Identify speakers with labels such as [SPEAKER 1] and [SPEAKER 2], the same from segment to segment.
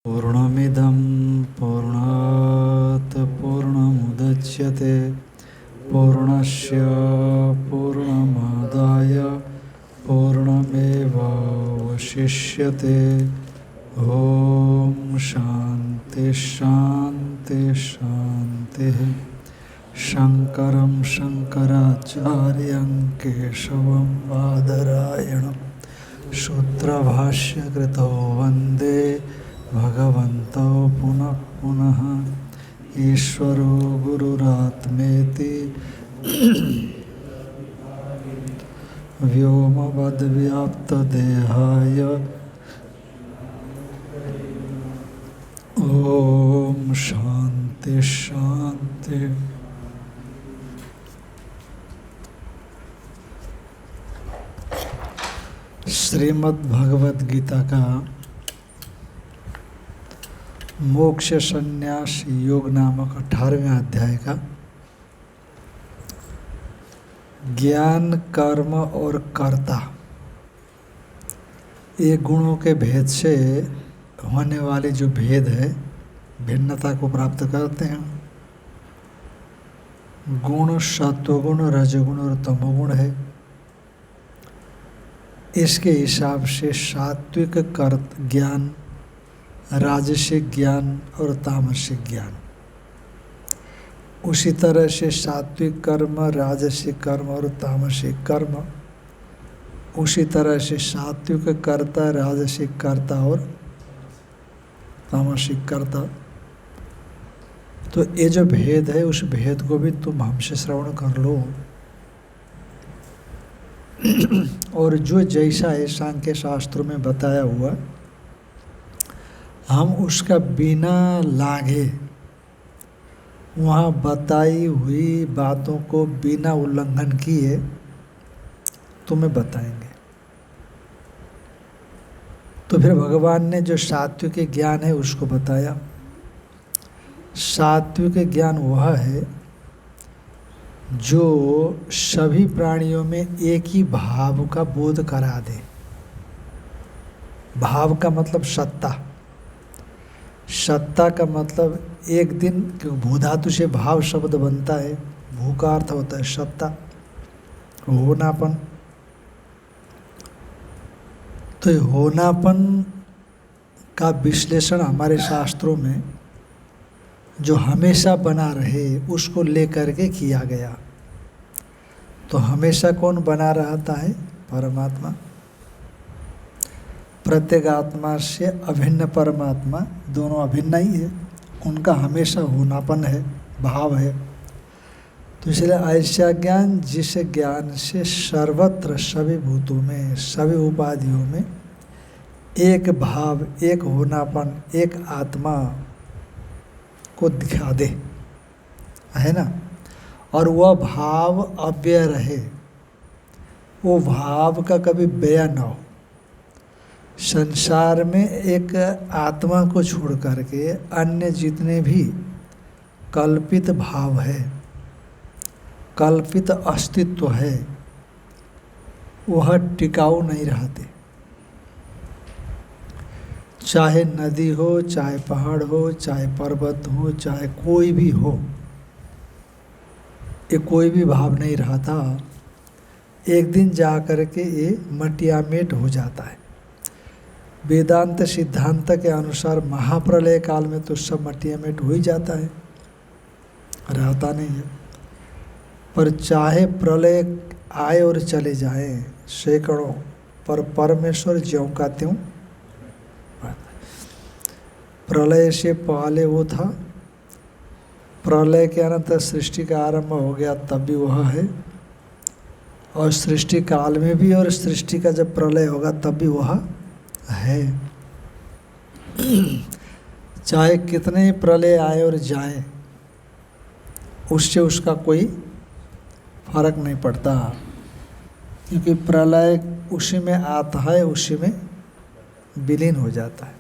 [SPEAKER 1] पूर्णमिदं पूर्णात् पूर्णमुदच्यते पूर्णस्य पूर्णमादाय पूर्णमेवावशिष्यते। ॐ शान्ति शान्ति शान्तिः। शङ्करं शङ्कराचार्यं केशवं बादरायणं सूत्रभाष्यकृतौ वन्दे भगवन्तौ पुनः पुनः। ईश्वरो गुरुरात्मेति व्योमवद्व्याप्तदेहाय ॐ शान्ति शान्ति। श्रीमद् भगवद गीता का मोक्ष संन्यास योग नामक 18वें अध्याय का ज्ञान कर्म और कर्ता ये गुणों के भेद से होने वाले जो भेद है, भिन्नता को प्राप्त करते हैं। गुण सत्वगुण रजगुण और तमोगुण है। इसके हिसाब से सात्विक ज्ञान, राजसिक ज्ञान और तामसिक ज्ञान, उसी तरह से सात्विक कर्म, राजसिक कर्म और तामसिक कर्म, उसी तरह से सात्विक कर्ता, राजसिक कर्ता और तामसिक कर्ता। तो ये जो भेद है, उस भेद को भी तुम हमसे श्रवण कर लो। और जो जैसा है सांख्य शास्त्रों में बताया हुआ, हम उसका बिना लागे वहाँ बताई हुई बातों को बिना उल्लंघन किए तुम्हें बताएंगे। तो फिर भगवान ने जो सात्विक ज्ञान है उसको बताया। सात्विक ज्ञान वह है जो सभी प्राणियों में एक ही भाव का बोध करा दे। भाव का मतलब सत्ता, सत्ता का मतलब एक दिन, क्योंकि भू धातु से भाव शब्द बनता है, भू का अर्थ होता है सत्ता, होनापन। तो ये होनापन का विश्लेषण हमारे शास्त्रों में जो हमेशा बना रहे उसको लेकर के किया गया। तो हमेशा कौन बना रहता है? परमात्मा। प्रत्येक आत्मा से अभिन्न परमात्मा, दोनों अभिन्न ही है, उनका हमेशा होनापन है, भाव है। तो इसलिए ऐसा ज्ञान जिस ज्ञान से सर्वत्र सभी भूतों में, सभी उपाधियों में एक भाव, एक होनापन, एक आत्मा को दिखा दे, है ना। और वह भाव अव्यय रहे, वो भाव का कभी व्यय न हो। संसार में एक आत्मा को छोड़ करके अन्य जितने भी कल्पित भाव है, कल्पित अस्तित्व है, वह टिकाऊ नहीं रहते। चाहे नदी हो, चाहे पहाड़ हो, चाहे पर्वत हो, चाहे कोई भी हो, ये कोई भी भाव नहीं रहता। एक दिन जा कर के ये मटियामेट हो जाता है। वेदांत सिद्धांत के अनुसार महाप्रलय काल में तो सब मटियामेट हो ही जाता है, रहता नहीं है। पर चाहे प्रलय आए और चले जाए सैकड़ों, पर परमेश्वर ज्यों का त्यों। प्रलय से पहले वो था, प्रलय के अनंतर सृष्टि का आरंभ हो गया तब भी वह है, और सृष्टि काल में भी, और सृष्टि का जब प्रलय होगा तब भी वह है। चाहे कितने ही प्रलय आए और जाए, उससे उसका कोई फर्क नहीं पड़ता, क्योंकि प्रलय उसी में आता है, उसी में विलीन हो जाता है।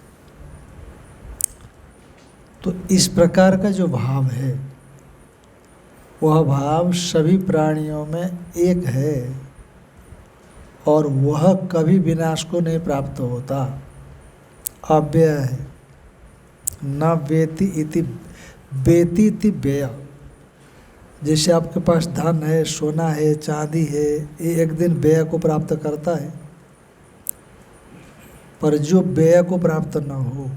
[SPEAKER 1] तो इस प्रकार का जो भाव है, वह भाव सभी प्राणियों में एक है, और वह कभी विनाश को नहीं प्राप्त होता, अव्यय है। न वेति इति वेति इति व्यय। जैसे आपके पास धन है, सोना है, चांदी है, ये एक दिन व्यय को प्राप्त करता है, पर जो व्यय को प्राप्त न हो,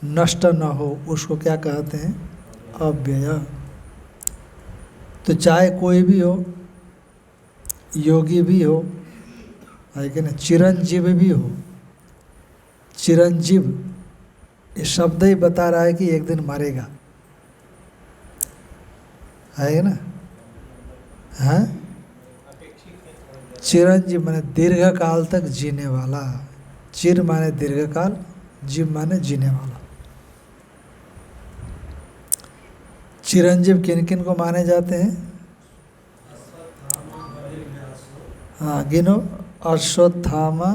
[SPEAKER 1] नष्ट न हो, उसको क्या कहते हैं? अव्यय। तो चाहे कोई भी हो, योगी भी हो, है कि नहीं, चिरंजीव भी हो, चिरंजीव ये शब्द ही बता रहा है कि एक दिन मरेगा, है ना? हाँ, चिरंजीव माने दीर्घ काल तक जीने वाला। चिर माने दीर्घ काल, जीव माने जीने वाला। चिरंजीव किन किन को माने जाते हैं? हाँ, गिनो। अश्वत्थामा,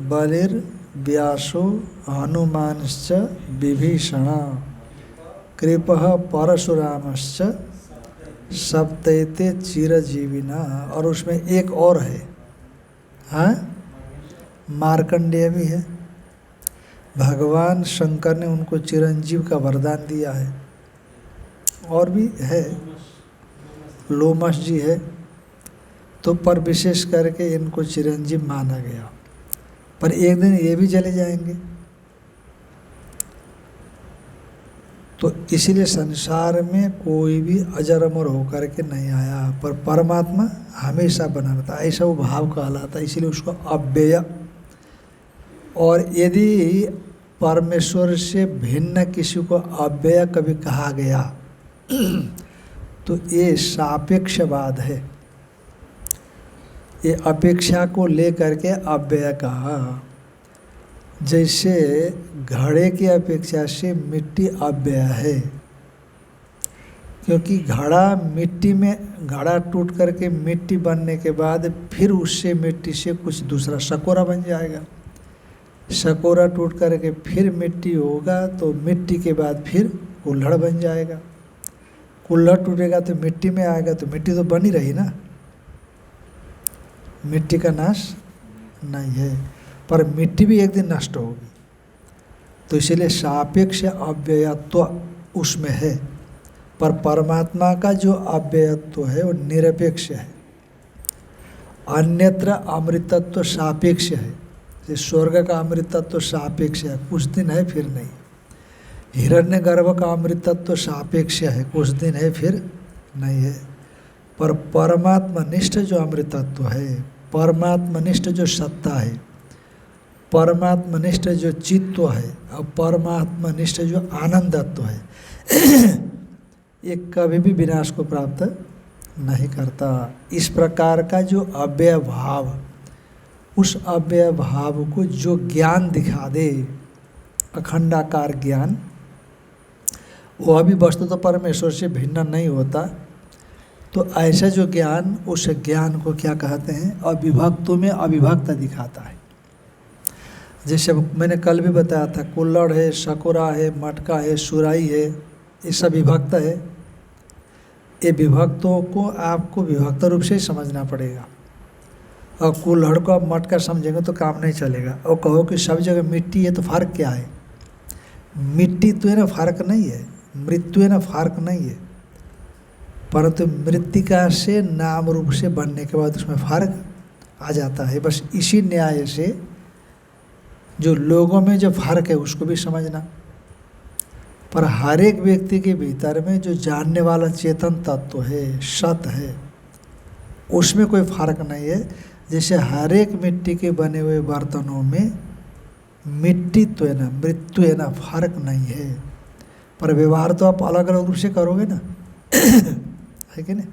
[SPEAKER 1] बलिर, व्यासो, हनुमानश्च, विभीषण, कृपः, परशुरामश्च, सप्तैते चिरजीविना। और उसमें एक और है, हाँ, मार्कंडेय भी है। भगवान शंकर ने उनको चिरंजीव का वरदान दिया है। और भी है, लोमस जी है। तो पर विशेष करके इनको चिरंजीव माना गया। पर एक दिन ये भी चले जाएंगे। तो इसीलिए संसार में कोई भी अजर अमर होकर के नहीं आया, पर परमात्मा हमेशा बना रहता, ऐसा वो भाव कहलाता है, इसीलिए उसको अव्यय। और यदि परमेश्वर से भिन्न किसी को अव्यय कभी कहा गया तो ये सापेक्षवाद है। ये अपेक्षा को लेकर के अव्यय कहा। जैसे घड़े की अपेक्षा से मिट्टी अव्यय है, क्योंकि घड़ा मिट्टी में, घड़ा टूट करके मिट्टी बनने के बाद फिर उससे मिट्टी से कुछ दूसरा सकोरा बन जाएगा। सकोरा टूट करके फिर मिट्टी होगा तो मिट्टी के बाद फिर कुल्हड़ बन जाएगा। कुल्हड़ टूटेगा तो मिट्टी में आएगा, तो मिट्टी तो बनी रही ना, मिट्टी का नाश नहीं है, पर मिट्टी भी एक दिन नष्ट होगी। तो इसलिए सापेक्ष अव्ययत्व उसमें है, पर परमात्मा का जो अव्ययत्व है वो निरपेक्ष है। अन्यत्र अमृतत्व सापेक्ष है। जैसे स्वर्ग का अमृतत्व सापेक्ष है, कुछ दिन है फिर नहीं। हिरण्यगर्भ का अमृतत्व सापेक्ष है, कुछ दिन है फिर नहीं है। पर परमात्मनिष्ठ जो अमृतत्व है, परमात्मनिष्ठ जो सत्ता है, परमात्मनिष्ठ जो चित्त है और परमात्मनिष्ठ जो आनंदत्व है ये कभी भी विनाश को प्राप्त नहीं करता। इस प्रकार का जो अव्यय भाव, उस अव्यय भाव को जो ज्ञान दिखा दे, अखंडाकार ज्ञान, वह भी वस्तु तो परमेश्वर से भिन्न नहीं होता। तो ऐसा जो ज्ञान, उस ज्ञान को क्या कहते हैं? अविभक्तों में अविभक्त दिखाता है। जैसे मैंने कल भी बताया था, कुल्हड़ है, सकोरा है, मटका है, सुराई है, ये सब विभक्त है। ये विभक्तों को आपको विभक्त रूप से ही समझना पड़ेगा। और कुल्हड़ को आप मटका समझेंगे तो काम नहीं चलेगा। और कहो कि सब जगह मिट्टी है तो फ़र्क क्या है? मिट्टी तो है ना, फ़र्क नहीं है। मृत्यु है ना, फ़र्क नहीं है। परंतु मृत्तिका से नाम रूप से बनने के बाद उसमें फ़र्क आ जाता है। बस इसी न्याय से जो लोगों में जो फ़र्क है उसको भी समझना। पर हर एक व्यक्ति के भीतर में जो जानने वाला चेतन तत्व है, सत है, उसमें कोई फ़र्क नहीं है। जैसे हर एक मिट्टी के बने हुए बर्तनों में मिट्टी तो है ना, मृत्यु है ना, फ़र्क नहीं है। पर व्यवहार तो आप अलग अलग रूप से करोगे ना है कि नहीं?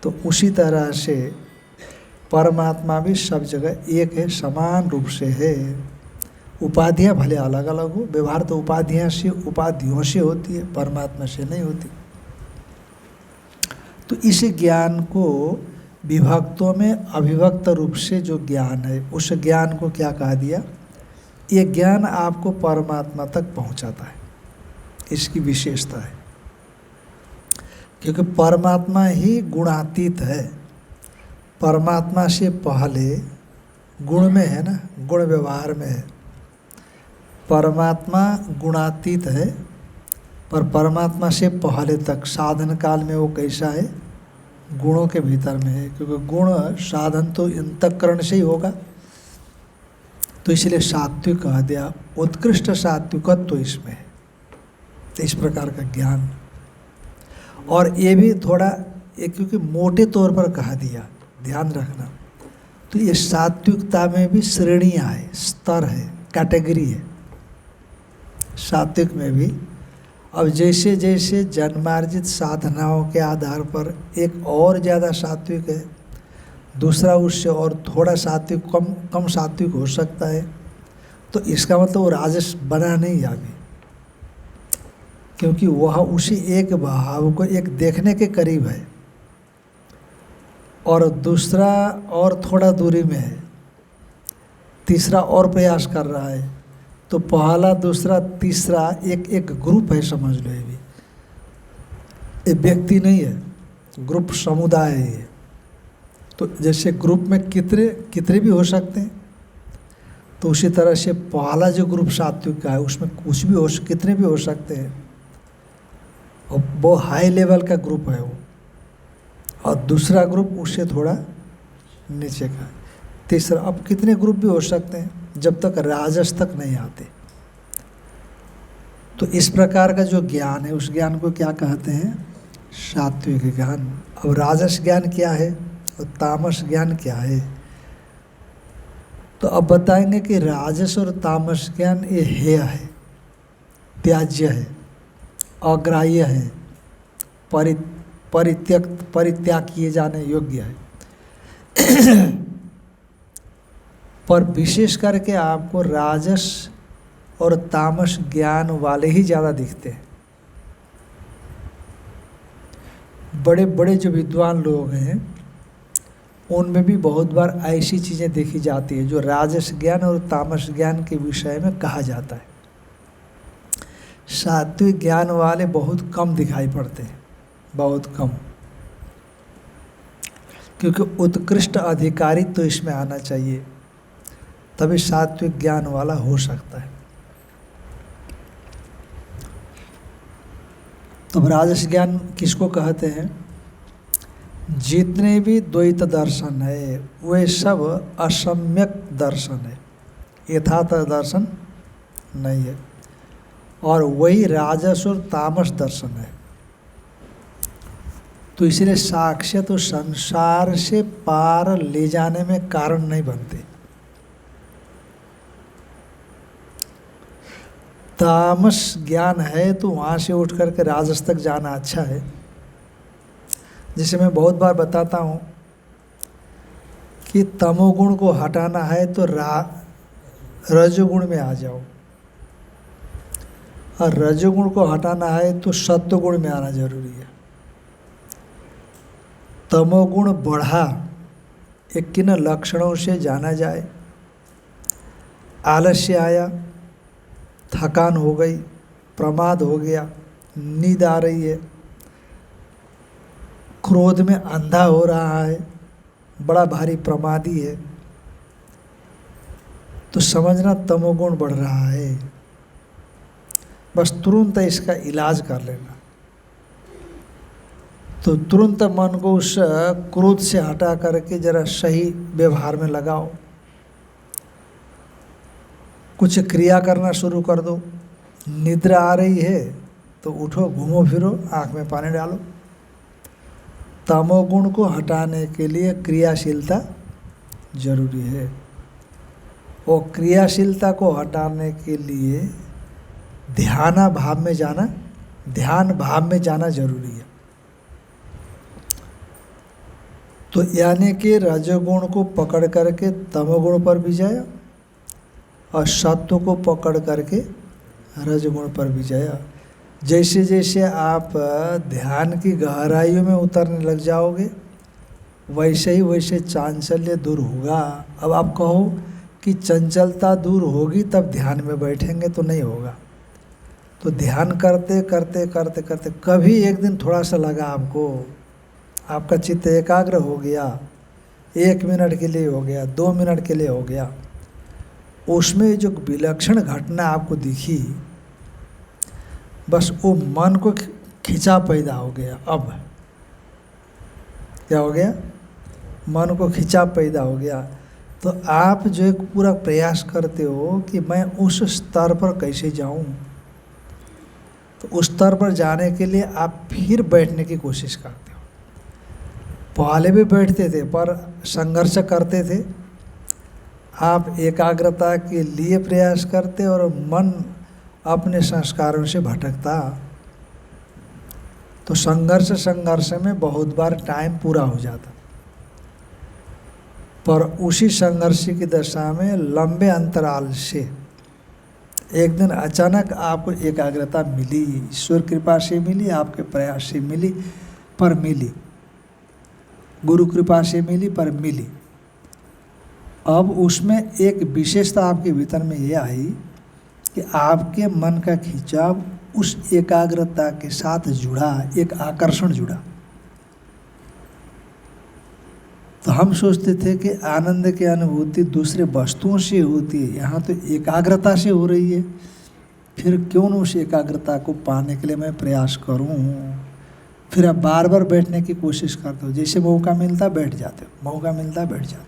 [SPEAKER 1] तो उसी तरह से परमात्मा भी सब जगह एक है, समान रूप से है। उपाधियाँ भले अलग अलग हो, व्यवहार तो उपाधियों से होती है, परमात्मा से नहीं होती। तो इस ज्ञान को विभक्तों में अविभक्त रूप से जो ज्ञान है, उस ज्ञान को क्या कहा दिया? ये ज्ञान आपको परमात्मा तक पहुंचाता है, इसकी विशेषता है। क्योंकि परमात्मा ही गुणातीत है। परमात्मा से पहले गुण में है ना, गुण व्यवहार में है। परमात्मा गुणातीत है, पर परमात्मा से पहले तक साधन काल में वो कैसा है, गुणों के भीतर में है, क्योंकि गुण साधन तो अंतःकरण से ही होगा, तो इसलिए सात्विक कह दिया। उत्कृष्ट सात्विकत्व तो इसमें है, इस प्रकार का ज्ञान। और ये भी थोड़ा क्योंकि मोटे तौर पर कहा दिया, ध्यान रखना, तो ये सात्विकता में भी श्रेणियाँ है, स्तर है, कैटेगरी है सात्विक में भी। अब जैसे जैसे जन्मार्जित साधनाओं के आधार पर एक और ज़्यादा सात्विक है, दूसरा उससे और थोड़ा सात्विक कम सात्विक हो सकता है, तो इसका मतलब वो राजस बना नहीं अभी, क्योंकि वह उसी एक भाव को एक देखने के करीब है और दूसरा और थोड़ा दूरी में है, तीसरा और प्रयास कर रहा है। तो पहला दूसरा तीसरा एक ग्रुप है, समझ लो। ये भी एक व्यक्ति नहीं है, ग्रुप समुदाय है ये। तो जैसे ग्रुप में कितने भी हो सकते हैं, तो उसी तरह से पहला जो ग्रुप सात्विक का है उसमें कुछ भी कितने भी हो सकते हैं, और वो हाई लेवल का ग्रुप है वो, और दूसरा ग्रुप उससे थोड़ा नीचे का है, तीसरा। अब कितने ग्रुप भी हो सकते हैं जब तक राजस तक नहीं आते। तो इस प्रकार का जो ज्ञान है उस ज्ञान को क्या कहते हैं, सात्विक ज्ञान। अब राजस ज्ञान क्या है और तामस ज्ञान क्या है, तो अब बताएंगे कि राजस और तामस ज्ञान ये हेय है, त्याज्य है, अग्राह्य है, परित्याग किए जाने योग्य है। पर विशेष करके आपको राजस और तामस ज्ञान वाले ही ज़्यादा दिखते हैं। बड़े बड़े जो विद्वान लोग हैं उनमें भी बहुत बार ऐसी चीज़ें देखी जाती है जो राजस ज्ञान और तामस ज्ञान के विषय में कहा जाता है। सात्विक ज्ञान वाले बहुत कम दिखाई पड़ते हैं, बहुत कम, क्योंकि उत्कृष्ट अधिकारी तो इसमें आना चाहिए, तभी सात्विक ज्ञान वाला हो सकता है। तो राजस ज्ञान किसको कहते हैं, जितने भी द्वैत दर्शन है वे सब असम्यक दर्शन है, यथार्थ दर्शन नहीं है, और वही राजस और तामस दर्शन है। तो इसलिए साक्ष्य तो संसार से पार ले जाने में कारण नहीं बनते। तामस ज्ञान है तो वहाँ से उठ करके राजस तक जाना अच्छा है। जैसे मैं बहुत बार बताता हूँ कि तमोगुण को हटाना है तो रजोगुण में आ जाओ, और रजोगुण को हटाना है तो सत्वगुण में आना जरूरी है। तमोगुण बढ़ा, एक किन लक्षणों से जाना जाए, आलस्य आया, थकान हो गई, प्रमाद हो गया, नींद आ रही है, क्रोध में अंधा हो रहा है, बड़ा भारी प्रमादी है, तो समझना तमोगुण बढ़ रहा है। बस तुरंत इसका इलाज कर लेना। तो तुरंत मन को उस क्रोध से हटा करके जरा सही व्यवहार में लगाओ, कुछ क्रिया करना शुरू कर दो। निद्रा आ रही है तो उठो, घूमो फिरो, आँख में पानी डालो। तमोगुण को हटाने के लिए क्रियाशीलता जरूरी है, और क्रियाशीलता को हटाने के लिए ध्यान भाव में जाना जरूरी है। तो यानी कि रजोगुण को पकड़ करके तमोगुण पर विजय, और सत्व को पकड़ करके रजोगुण पर विजय। जैसे जैसे आप ध्यान की गहराइयों में उतरने लग जाओगे वैसे ही वैसे चांचल्य दूर होगा। अब आप कहो कि चंचलता दूर होगी तब ध्यान में बैठेंगे, तो नहीं होगा। तो ध्यान करते करते करते करते कभी एक दिन थोड़ा सा लगा आपको, आपका चित्त एकाग्र हो गया, 1 मिनट के लिए हो गया, 2 मिनट के लिए हो गया, उसमें जो विलक्षण घटना आपको दिखी, बस वो मन को खिंचा पैदा हो गया। अब क्या हो गया? मन को खिंचा पैदा हो गया। तो आप जो एक पूरा प्रयास करते हो कि मैं उस स्तर पर कैसे जाऊं, तो उस स्तर पर जाने के लिए आप फिर बैठने की कोशिश करते हो। पहले भी बैठते थे पर संघर्ष करते थे, आप एकाग्रता के लिए प्रयास करते और मन अपने संस्कारों से भटकता, तो संघर्ष में बहुत बार टाइम पूरा हो जाता। पर उसी संघर्ष की दशा में लंबे अंतराल से एक दिन अचानक आपको एकाग्रता मिली, ईश्वर कृपा से मिली, आपके प्रयास से मिली, पर मिली, गुरु कृपा से मिली, पर मिली। अब उसमें एक विशेषता आपके भीतर में ये आई कि आपके मन का खिंचाव उस एकाग्रता के साथ जुड़ा, एक आकर्षण जुड़ा। तो हम सोचते थे कि आनंद की अनुभूति दूसरे वस्तुओं से होती है, यहाँ तो एकाग्रता से हो रही है, फिर क्यों न उस एकाग्रता को पाने के लिए मैं प्रयास करूँ। फिर आप बार बार बैठने की कोशिश करते हो, जैसे मौका मिलता बैठ जाते हो, मौका मिलता बैठ जाते हो,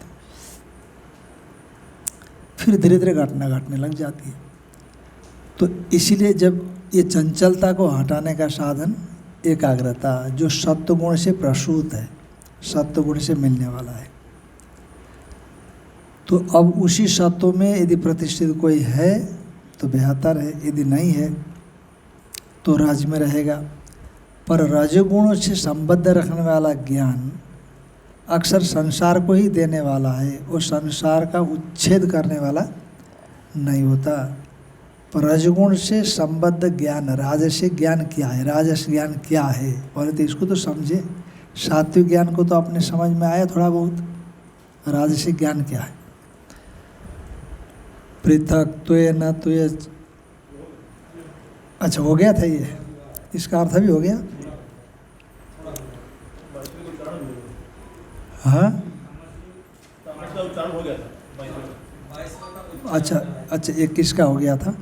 [SPEAKER 1] फिर धीरे धीरे घटना घटने लग जाती है। तो इसीलिए जब ये चंचलता को हटाने का साधन एकाग्रता, जो सत्वगुण से प्रसूत है, सत्वगुण से मिलने वाला है, तो अब उसी सत्व में यदि प्रतिष्ठित कोई है तो बेहतर है, यदि नहीं है तो रज में रहेगा। पर रजगुणों से संबद्ध रखने वाला ज्ञान अक्सर संसार को ही देने वाला है, वो संसार का उच्छेद करने वाला नहीं होता। पर रजगुण से संबद्ध ज्ञान, राजसिक ज्ञान क्या है, राजस ज्ञान क्या है, पहले तो इसको तो समझे। सात्विक ज्ञान को तो अपने समझ में आया थोड़ा बहुत, राजसिक ज्ञान क्या है। पृथक्त्वेन तो ये अच्छा हो गया था, ये इसका अर्थ भी हो गया। हाँ अच्छा अच्छा, 21 का हो गया था।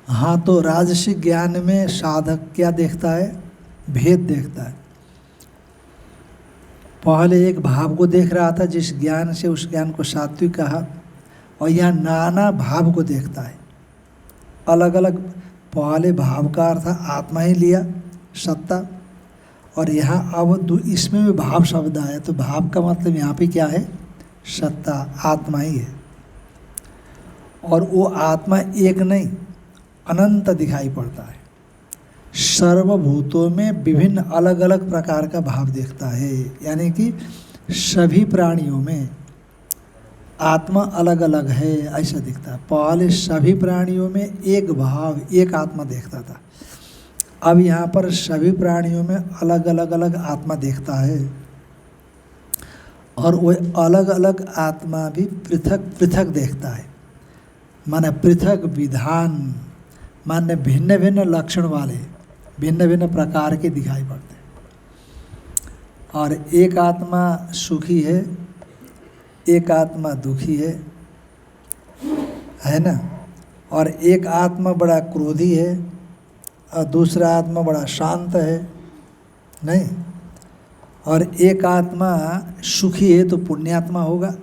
[SPEAKER 1] हाँ, तो राजसिक ज्ञान में साधक क्या देखता है? भेद देखता है। पहले एक भाव को देख रहा था, जिस ज्ञान से उस ज्ञान को सात्विक कहा, और यहाँ नाना भाव को देखता है, अलग अलग। पहले भाव का अर्थ आत्मा ही लिया, सत्ता, और यहाँ अब इसमें भी भाव शब्द आया, तो भाव का मतलब यहाँ पे क्या है? सत्ता, आत्मा ही है। और वो आत्मा एक नहीं, अनंत दिखाई पड़ता है। सर्वभूतों में विभिन्न अलग अलग प्रकार का भाव देखता है, यानी कि सभी प्राणियों में आत्मा अलग अलग है, ऐसा दिखता है। पहले सभी प्राणियों में एक भाव, एक आत्मा देखता था, अब यहाँ पर सभी प्राणियों में अलग अलग अलग आत्मा देखता है। और वह अलग अलग आत्मा भी पृथक पृथक देखता है, माने पृथक विधान, माने भिन्न भिन्न लक्षण वाले, भिन्न भिन्न प्रकार के दिखाई पड़ते हैं। और एक आत्मा सुखी है, एक आत्मा दुखी है ना। और एक आत्मा बड़ा क्रोधी है और दूसरा आत्मा बड़ा शांत है, नहीं। और एक आत्मा सुखी है तो पुण्यात्मा होगा,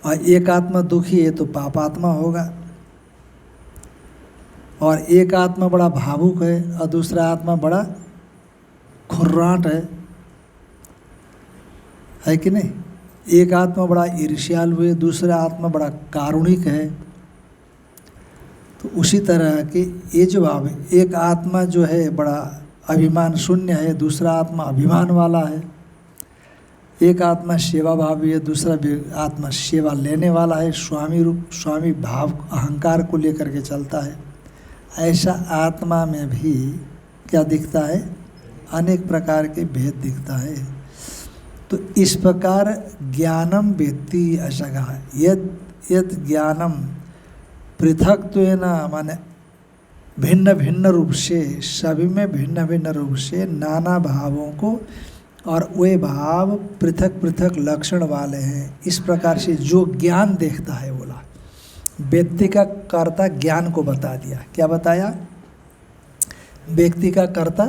[SPEAKER 1] और एक आत्मा दुखी है तो पापात्मा होगा। और एक आत्मा बड़ा भावुक है और दूसरा आत्मा बड़ा खुर्राट है कि नहीं। एक आत्मा बड़ा ईर्ष्यालु है, दूसरा आत्मा बड़ा कारुणिक है। तो उसी तरह के ये जो भाव है, एक आत्मा जो है बड़ा अभिमान शून्य है, दूसरा आत्मा अभिमान वाला है। एक आत्मा सेवा भावी है, दूसरा आत्मा सेवा लेने वाला है, स्वामी रूप, स्वामी भाव अहंकार को लेकर के चलता है। ऐसा आत्मा में भी क्या दिखता है? अनेक प्रकार के भेद दिखता है। तो इस प्रकार ज्ञानम वेत्ति, ऐसा कहा है। यद ज्ञानम पृथक्त्वेन, माने भिन्न भिन्न रूप से, सभी में भिन्न भिन्न रूप से नाना भावों को और वे भाव पृथक पृथक लक्षण वाले हैं। इस प्रकार से जो ज्ञान देखता है, बोला व्यक्ति का कर्ता ज्ञान को बता दिया। क्या बताया? व्यक्ति का कर्ता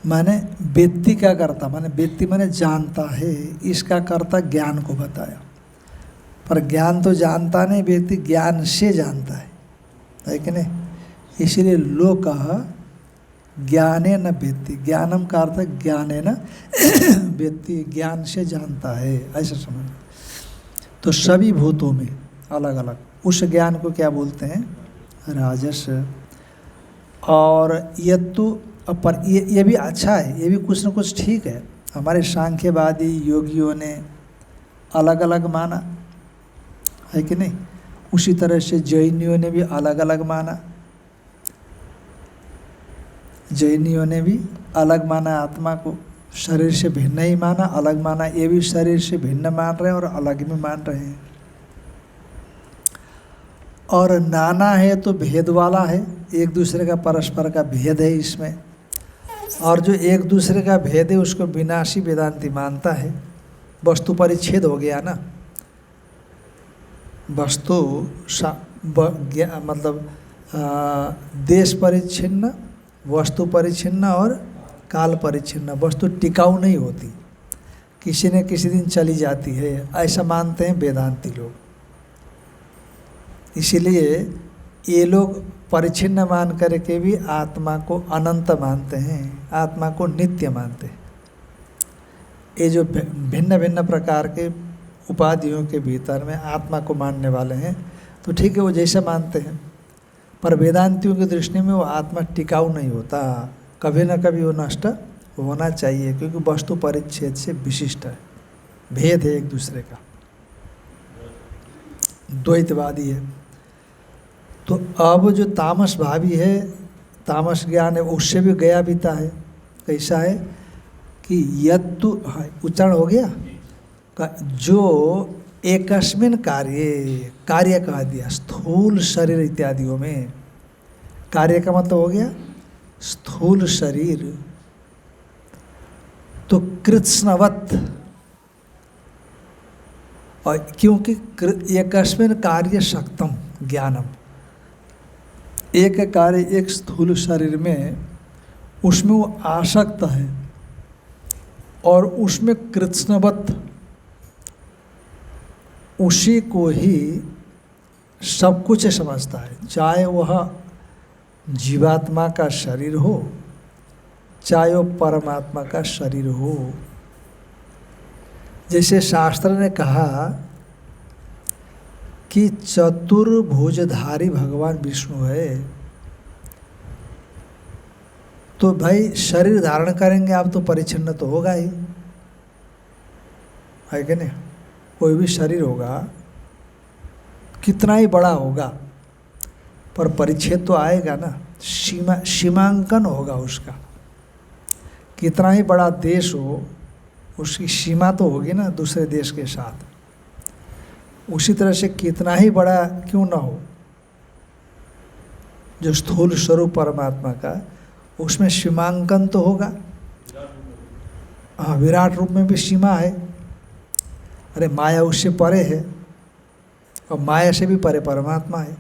[SPEAKER 1] माने व्यक्ति का कर्ता माने व्यक्ति माने जानता है, इसका कर्ता ज्ञान को बताया। पर ज्ञान तो जानता नहीं, व्यक्ति ज्ञान से जानता है कि नहीं? इसीलिए लोक ज्ञाने न व्यक्ति, ज्ञानम का अर्थ ज्ञाने न व्यक्ति, ज्ञान से जानता है, ऐसा समझ। तो सभी भूतों में अलग अलग उस ज्ञान को क्या बोलते हैं? राजस। और ये तो पर ये भी अच्छा है, ये भी कुछ न कुछ ठीक है। हमारे सांख्यवादी योगियों ने अलग अलग माना है कि नहीं? उसी तरह से जैनियों ने भी अलग अलग माना, जैनियों ने भी अलग माना आत्मा को, शरीर से भिन्न ही माना, अलग माना। ये भी शरीर से भिन्न मान रहे हैं और अलग भी मान रहे हैं। और नाना है तो भेद वाला है, एक दूसरे का परस्पर का भेद है इसमें। और जो एक दूसरे का भेद है उसको विनाशी वेदांती मानता है। वस्तु परिच्छेद हो गया ना, वस्तु मतलब देश परिच्छिन्न, वस्तु परिच्छिन्न और काल परिच्छिन्न। वस्तु टिकाऊ नहीं होती, किसी न किसी दिन चली जाती है, ऐसा मानते हैं वेदांती लोग। इसीलिए ये लोग परिच्छिन्न मान करके भी आत्मा को अनंत मानते हैं, आत्मा को नित्य मानते हैं। ये जो भिन्न भिन्न प्रकार के उपाधियों के भीतर में आत्मा को मानने वाले हैं, तो ठीक है, वो जैसे मानते हैं। पर वेदांतियों की दृष्टि में वो आत्मा टिकाऊ नहीं होता, कभी न कभी वो नष्ट होना चाहिए, क्योंकि वस्तु परिच्छेद से विशिष्ट है, भेद है एक दूसरे का, द्वैतवादी है। तो अब जो तामस भावी है, तामस ज्ञान है, उससे भी गया बीता है। कैसा है कि यत्तु, उच्चारण हो गया, जो एकस्मिन कार्य कहा दिया, स्थूल शरीर इत्यादियों में। कार्य का मतलब हो गया स्थूल शरीर। तो कृत्स्नवत, और क्योंकि एकस्मिन कार्य शक्तम ज्ञानम, एक कार्य एक स्थूल शरीर में, उसमें वो आसक्त है और उसमें कृत्स्नवत, उसी को ही सब कुछ समझता है, चाहे वह जीवात्मा का शरीर हो, चाहे वो परमात्मा का शरीर हो। जैसे शास्त्र ने कहा कि चतुर्भुजधारी भगवान विष्णु है, तो भाई शरीर धारण करेंगे आप तो परिच्छिन्न तो होगा ही, है कि नहीं? कोई भी शरीर होगा, कितना ही बड़ा होगा, पर परिच्छेद तो आएगा ना, सीमांकन होगा उसका। कितना ही बड़ा देश हो, उसकी सीमा तो होगी ना दूसरे देश के साथ। उसी तरह से कितना ही बड़ा क्यों ना हो, जो स्थूल स्वरूप परमात्मा का, उसमें सीमांकन तो होगा। हाँ, विराट रूप में भी सीमा है। अरे माया उससे परे है, और माया से भी परे परमात्मा है।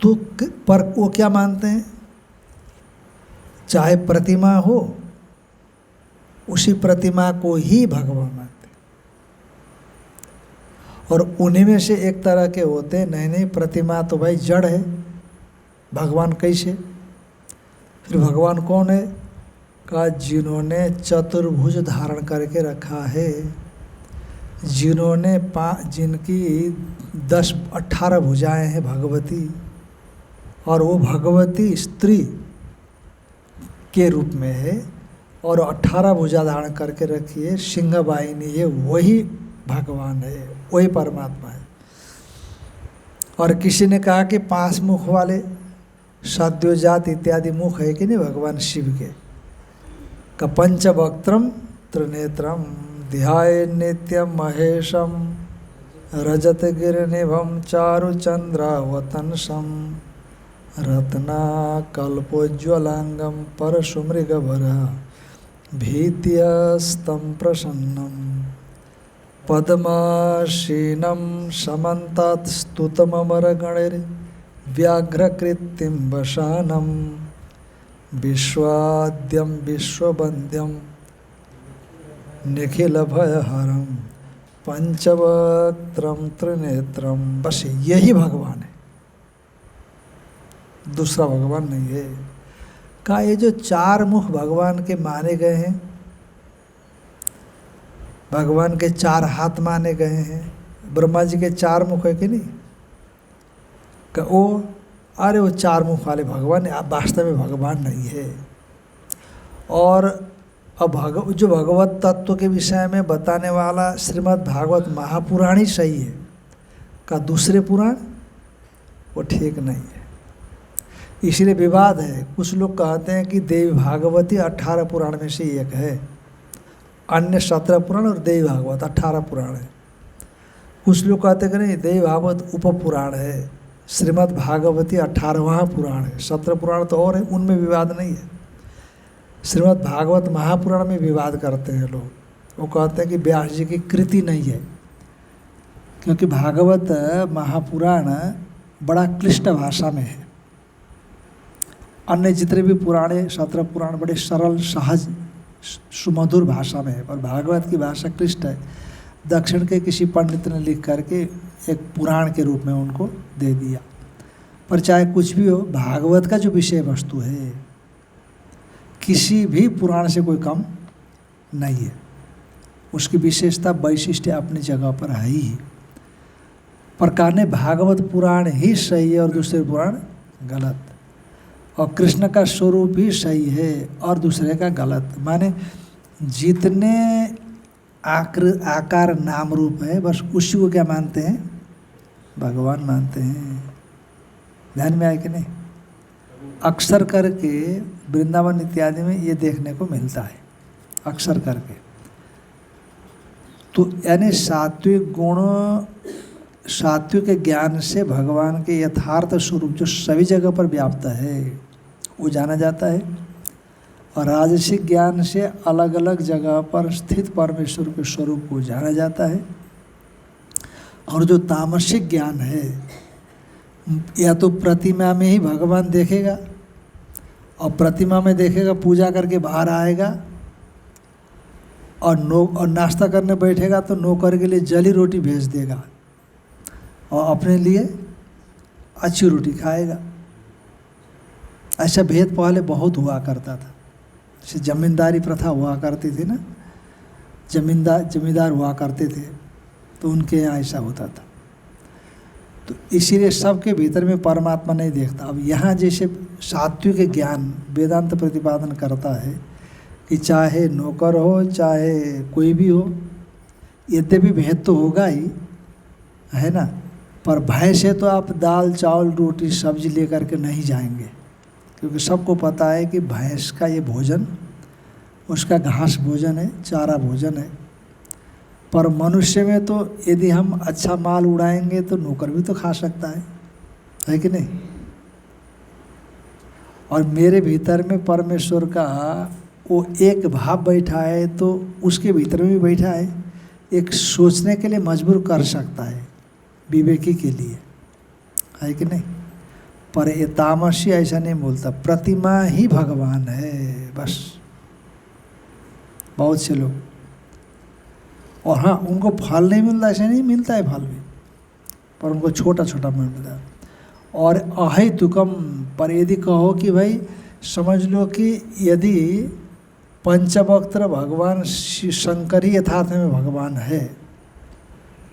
[SPEAKER 1] तो पर वो क्या मानते हैं, चाहे प्रतिमा हो, उसी प्रतिमा को ही भगवान मानते हैं। और उन्हीं में से एक तरह के होते हैं, नहीं प्रतिमा तो भाई जड़ है, भगवान कैसे? फिर भगवान कौन है? का जिन्होंने चतुर्भुज धारण करके रखा है, जिन्होंने जिनकी 10-18 भुजाएं हैं भगवती, और वो भगवती स्त्री के रूप में है, और 18 भुजा धारण करके रखी है, सिंह वाहिनी है, वही भगवान है, वही परमात्मा है। और किसी ने कहा कि 5 मुख वाले सद्योजात इत्यादि मुख है कि नहीं भगवान शिव के, का पंचवक्त्रम त्रिनेत्रम ध्याये नित्यम महेशम रजत गिरनिभम चारुचंद्रावतंसम रत्ना कल्पोज्ज्वलांगम परशुमृगभरा भीत्यस्तं प्रसन्नं पद्मासीनं समन्तात् स्तुतममरगणैर्व्याघ्रकृतिं वसानं विश्वाद्यं विश्ववन्द्यं निखिलभयहरं पंचवक्त्रम त्रिनेत्रम। बस यही भगवान है, दूसरा भगवान नहीं है। का ये जो चार मुख भगवान के माने गए हैं, भगवान के चार हाथ माने गए हैं, ब्रह्मा जी के चार मुख है कि नहीं? का वो अरे वो चार मुख वाले भगवान वास्तव में भगवान नहीं है। और अब जो भगवत तत्व के विषय में बताने वाला श्रीमद् भागवत महापुराण ही सही है, का दूसरे पुराण वो ठीक नहीं है। इसलिए विवाद है। कुछ लोग कहते हैं कि देवी भागवती 18 पुराण में से एक है, अन्य 17 पुराण और देवी भागवत 18 पुराण है। कुछ लोग कहते हैं कि नहीं, देवी भागवत उप पुराण है, श्रीमद् भागवती 18वां पुराण है, 17 पुराण तो और है, उनमें विवाद नहीं है। श्रीमद् भागवत महापुराण में विवाद करते हैं लोग, वो कहते हैं कि व्यास जी की कृति नहीं है, क्योंकि भागवत महापुराण बड़ा क्लिष्ट भाषा में है। अन्य जितने भी पुराणे 17 पुराण बड़े सरल सहज सुमधुर भाषा में है, पर भागवत की भाषा क्लिष्ट है। दक्षिण के किसी पंडित ने लिख करके एक पुराण के रूप में उनको दे दिया। पर चाहे कुछ भी हो, भागवत का जो विषय वस्तु है किसी भी पुराण से कोई कम नहीं है। उसकी विशेषता वैशिष्ट्य अपनी जगह पर है ही। पर कहने भागवत पुराण ही सही है और दूसरे पुराण गलत, और कृष्ण का स्वरूप ही सही है और दूसरे का गलत। माने जितने आकार नाम रूप है बस उसी को क्या मानते हैं? भगवान मानते हैं। ध्यान में आए कि नहीं? अक्सर करके वृंदावन इत्यादि में ये देखने को मिलता है, अक्सर करके। तो यानी सात्विक गुण, सात्विक ज्ञान से भगवान के यथार्थ स्वरूप जो सभी जगह पर व्याप्त है वो जाना जाता है, और राजसिक ज्ञान से अलग अलग जगह पर स्थित परमेश्वर के स्वरूप को जाना जाता है। और जो तामसिक ज्ञान है, या तो प्रतिमा में ही भगवान देखेगा, और प्रतिमा में देखेगा, पूजा करके बाहर आएगा, और नाश्ता करने बैठेगा तो नौकर के लिए जली रोटी भेज देगा और अपने लिए अच्छी रोटी खाएगा। ऐसा भेद पहले बहुत हुआ करता था। जैसे जमींदारी प्रथा हुआ करती थी ना, जमींदार हुआ करते थे, तो उनके यहाँ ऐसा होता था। तो इसीलिए सबके भीतर में परमात्मा नहीं देखता। अब यहाँ जैसे सात्विक ज्ञान वेदांत प्रतिपादन करता है कि चाहे नौकर हो चाहे कोई भी हो, यद्यपि भेद तो होगा ही, है ना, पर भय से तो आप दाल चावल रोटी सब्जी लेकर के नहीं जाएंगे, क्योंकि सबको पता है कि भैंस का ये भोजन उसका घास भोजन है, चारा भोजन है। पर मनुष्य में तो यदि हम अच्छा माल उड़ाएंगे तो नौकर भी तो खा सकता है कि नहीं? और मेरे भीतर में परमेश्वर का वो एक भाव बैठा है, तो उसके भीतर में भी बैठा है, एक सोचने के लिए मजबूर कर सकता है, विवेकी के लिए, है कि नहीं? पर ये तामसी ऐसा नहीं बोलता, प्रतिमा ही भगवान है बस। बहुत से लोग, और हाँ, उनको फल नहीं मिलता ऐसा नहीं, मिलता है फल भी, पर उनको छोटा छोटा मिलता है। और अहेतुकम, पर यदि कहो कि भाई समझ लो कि यदि पंचवक्त्र भगवान शंकर ही यथार्थ में भगवान है,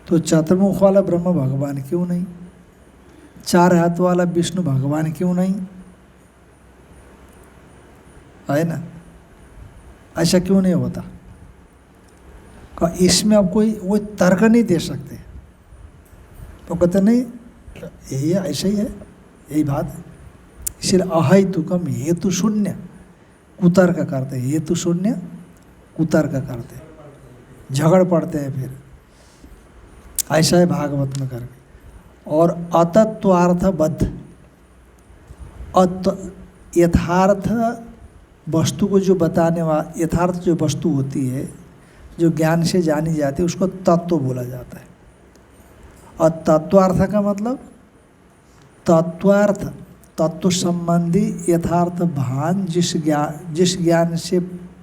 [SPEAKER 1] तो चतुर्मुख वाला ब्रह्म भगवान क्यों नहीं? चार हाथ वाला विष्णु भगवान क्यों नहीं? है ना? ऐसा क्यों नहीं होता? इसमें आप कोई तर्क नहीं दे सकते। तो कहते नहीं, यही है, ऐसा ही है, यही बात है। इसलिए अहेतुकम हेतु शून्य कुतर्क करते, हेतु शून्य कुतर्क करते, झगड़ पड़ते हैं फिर। ऐसा है भागवत में करके। और अतत्वार्थबद्ध, यथार्थ वस्तु को जो बताने वाला यथार्थ जो वस्तु होती है, जो ज्ञान से जानी जाती है, उसको तत्व बोला जाता है। और तत्वार्थ का मतलब तत्वार्थ, तत्व संबंधी यथार्थ भान, जिस ज्ञान से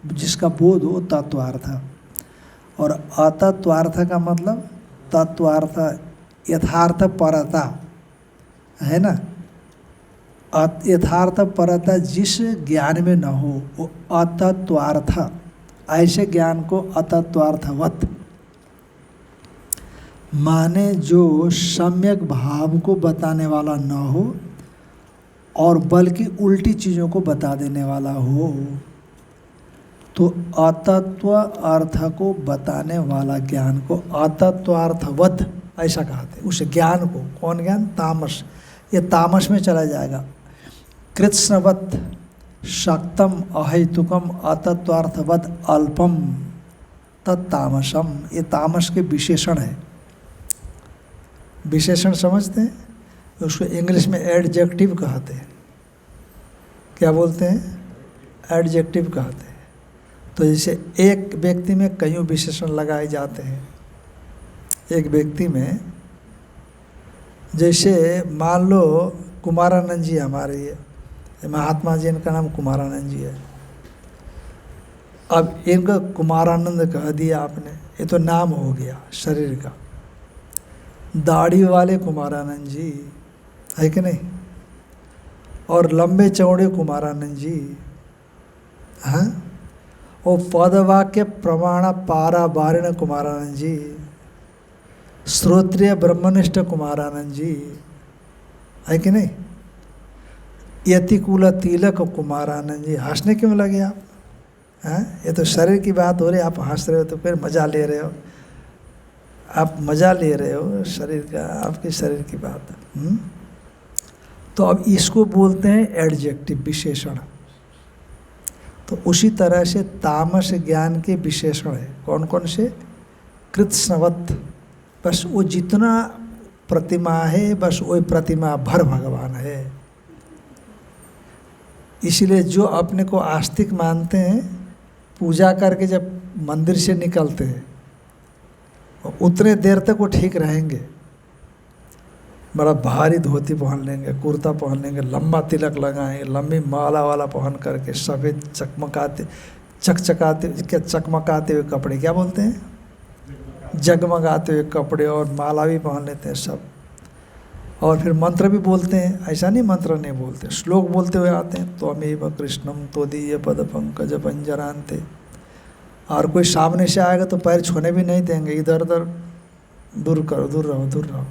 [SPEAKER 1] जिसका बोध हो, तत्वार्थ। और अतत्वार्थ का मतलब तत्वार्थ यथार्थ परता है ना, यथार्थ परता जिस ज्ञान में न हो, वो अतत्वार्थ। ऐसे ज्ञान को अतत्वार्थवत माने, जो सम्यक भाव को बताने वाला न हो और बल्कि उल्टी चीज़ों को बता देने वाला हो। तो अतत्व अर्थ को बताने वाला ज्ञान को अतत्वार्थवत ऐसा कहते हैं। उस ज्ञान को, कौन ज्ञान? तामस। ये तामस में चला जाएगा। कृत्स्नवत शक्तम अहेतुकम अतत्वार्थवत अल्पम तत्तामसम। ये तामस के विशेषण है। विशेषण समझते हैं? उसको इंग्लिश में एडजेक्टिव कहते हैं। क्या बोलते हैं? एडजेक्टिव कहते हैं। तो जैसे एक व्यक्ति में कईयों विशेषण लगाए जाते हैं। एक व्यक्ति में, जैसे मान लो कुमारानंद जी हमारे, ये महात्मा जी, इनका नाम कुमारानंद जी है। अब इनका कुमारानंद कह दिया आपने, ये तो नाम हो गया शरीर का। दाढ़ी वाले कुमारानंद जी है कि नहीं, और लंबे चौड़े कुमारानंद जी, हाँ, और पदवाक्य प्रमाण पारा बारिण कुमारानंद जी, श्रोत्रिय ब्रह्मनिष्ठ कुमारानंद जी है कि नहीं, यतिकुल तिलक कुमारानंद जी। हंसने क्यों लगे आप? हैं? ये तो शरीर की बात हो रही है, आप हंस रहे हो तो फिर मज़ा ले रहे हो। आप मज़ा ले रहे हो शरीर का, आपके शरीर की बात। तो अब इसको बोलते हैं एडजेक्टिव, विशेषण। तो उसी तरह से तामस ज्ञान के विशेषण है। कौन कौन से? कृत्स्नवत, बस वो जितना प्रतिमा है, बस वही प्रतिमा भर भगवान है। इसलिए जो अपने को आस्तिक मानते हैं, पूजा करके जब मंदिर से निकलते हैं, उतने देर तक वो ठीक रहेंगे। बड़ा भारी धोती पहन लेंगे, कुर्ता पहन लेंगे, लंबा तिलक लगाएंगे, लंबी माला वाला पहन करके, सफ़ेद चकमकाते हुए कपड़े, क्या बोलते हैं, जगमगाते हुए कपड़े, और माला भी पहन लेते हैं सब। और फिर मंत्र भी बोलते हैं। ऐसा नहीं मंत्र नहीं बोलते, श्लोक बोलते हुए आते हैं। त्वमेव कृष्णम त्वदीय पद पंकज पंजरांते। और कोई सामने से आएगा तो पैर छूने भी नहीं देंगे, इधर उधर दूर करो, दूर रहो, दूर रहो।